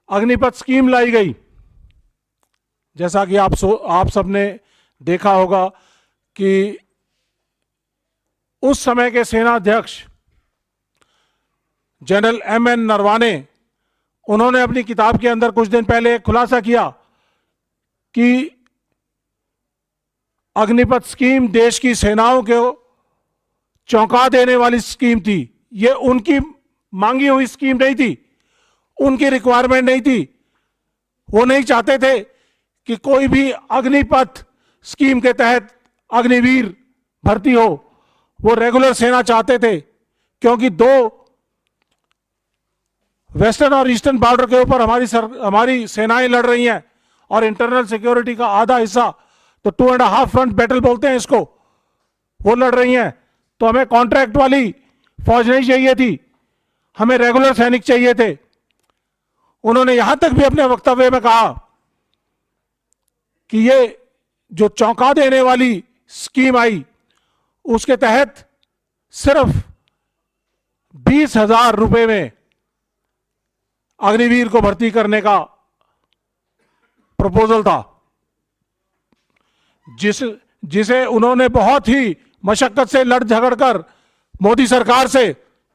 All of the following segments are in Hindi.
अग्निपथ स्कीम लाई गई। जैसा कि आप सबने देखा होगा कि उस समय के सेनाध्यक्ष जनरल एम.एन. नरवाने, उन्होंने अपनी किताब के अंदर कुछ दिन पहले खुलासा किया कि अग्निपथ स्कीम देश की सेनाओं को चौंका देने वाली स्कीम थी। ये उनकी मांगी हुई स्कीम नहीं थी, उनकी रिक्वायरमेंट नहीं थी। वो नहीं चाहते थे कि कोई भी अग्निपथ स्कीम के तहत अग्निवीर भर्ती हो। वो रेगुलर सेना चाहते थे, क्योंकि दो वेस्टर्न और ईस्टर्न बॉर्डर के ऊपर हमारी सेनाएं लड़ रही हैं, और इंटरनल सिक्योरिटी का आधा हिस्सा, तो 2.5 फ्रंट बैटल बोलते हैं इसको, वो लड़ रही हैं। तो हमें कॉन्ट्रैक्ट वाली फौज नहीं चाहिए थी, हमें रेगुलर सैनिक चाहिए थे। उन्होंने यहां तक भी अपने वक्तव्य में कहा कि ये जो चौंका देने वाली स्कीम आई, उसके तहत सिर्फ 20,000 रुपए में अग्निवीर को भर्ती करने का प्रपोजल था, जिसे उन्होंने बहुत ही मशक्कत से लड़ झगड़ कर मोदी सरकार से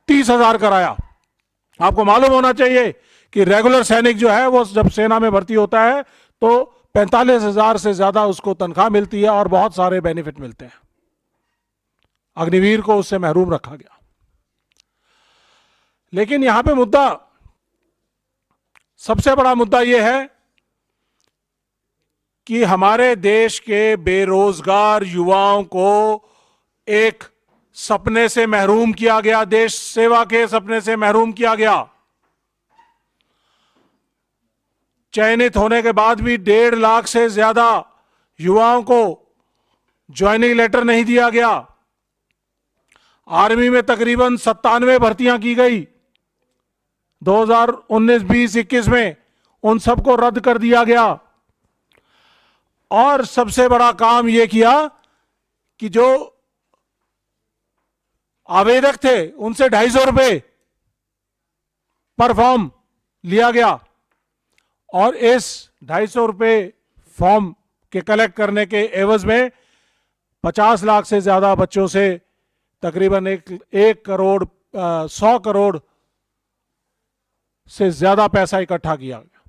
30,000 कराया। आपको मालूम होना चाहिए कि रेगुलर सैनिक जो है वो जब सेना में भर्ती होता है तो 45,000 से ज्यादा उसको तनख्वाह मिलती है और बहुत सारे बेनिफिट मिलते हैं। अग्निवीर को उससे महरूम रखा गया। लेकिन यहां पे मुद्दा, सबसे बड़ा मुद्दा यह है कि हमारे देश के बेरोजगार युवाओं को एक सपने से महरूम किया गया, देश सेवा के सपने से महरूम किया गया। चयनित होने के बाद भी 1.5 लाख से ज्यादा युवाओं को ज्वाइनिंग लेटर नहीं दिया गया। आर्मी में तकरीबन 97 भर्तियां की गई 2019, 20, 21 में, उन सबको रद्द कर दिया गया। और सबसे बड़ा काम यह किया कि जो आवेदक थे उनसे 250 रुपए पर फॉर्म लिया गया, और इस 250 रुपए फॉर्म के कलेक्ट करने के एवज में 50 लाख से ज्यादा बच्चों से तकरीबन 1 करोड़ 100 करोड़ से ज्यादा पैसा इकट्ठा किया गया।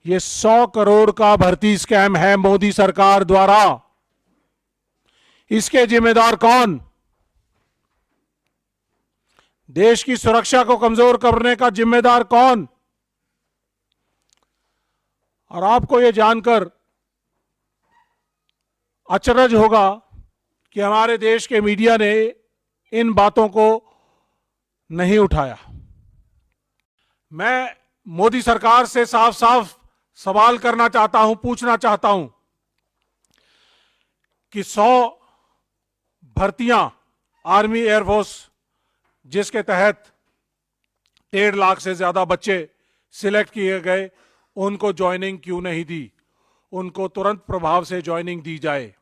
ये 100 करोड़ का भर्ती स्कैम है मोदी सरकार द्वारा। इसके जिम्मेदार कौन? देश की सुरक्षा को कमजोर करने का जिम्मेदार कौन? और आपको यह जानकर अचरज होगा कि हमारे देश के मीडिया ने इन बातों को नहीं उठाया। मैं मोदी सरकार से साफ साफ सवाल करना चाहता हूं, पूछना चाहता हूं कि 100 भर्तियां आर्मी एयरफोर्स जिसके तहत 1.5 लाख से ज्यादा बच्चे सिलेक्ट किए गए, उनको ज्वाइनिंग क्यों नहीं दी? उनको तुरंत प्रभाव से ज्वाइनिंग दी जाए।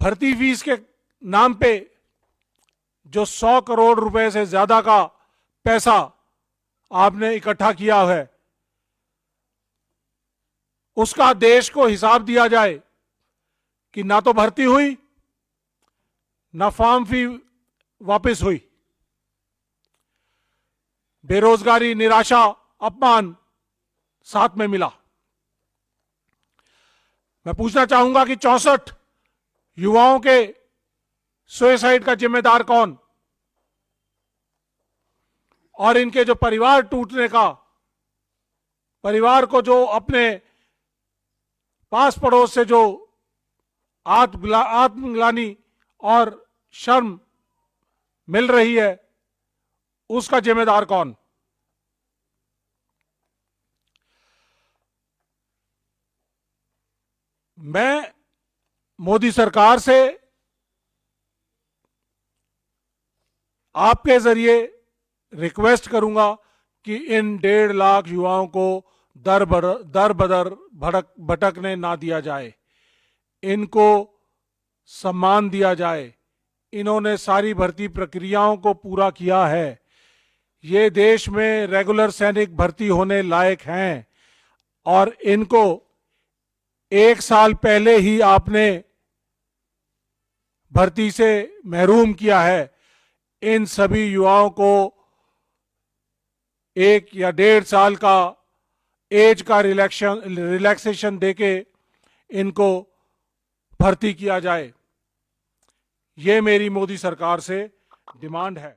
भर्ती फीस के नाम पे जो 100 करोड़ रुपए से ज्यादा का पैसा आपने इकट्ठा किया है, उसका देश को हिसाब दिया जाए कि ना तो भर्ती हुई, ना फॉर्म फी वापस हुई। बेरोजगारी, निराशा, अपमान साथ में मिला। मैं पूछना चाहूंगा कि 64 युवाओं के सुसाइड का जिम्मेदार कौन? और इनके जो परिवार टूटने का, परिवार को जो अपने पास पड़ोस से जो आत्मग्लानि और शर्म मिल रही है, उसका जिम्मेदार कौन? मैं मोदी सरकार से आपके जरिए रिक्वेस्ट करूंगा कि इन 1.5 लाख युवाओं को दर बदर भटकने ना दिया जाए। इनको सम्मान दिया जाए, इन्होंने सारी भर्ती प्रक्रियाओं को पूरा किया है। ये देश में रेगुलर सैनिक भर्ती होने लायक हैं और इनको 1 साल पहले ही आपने भर्ती से महरूम किया है। इन सभी युवाओं को 1 या 1.5 साल का एज का रिलैक्सेशन देके इनको भर्ती किया जाए। ये मेरी मोदी सरकार से डिमांड है।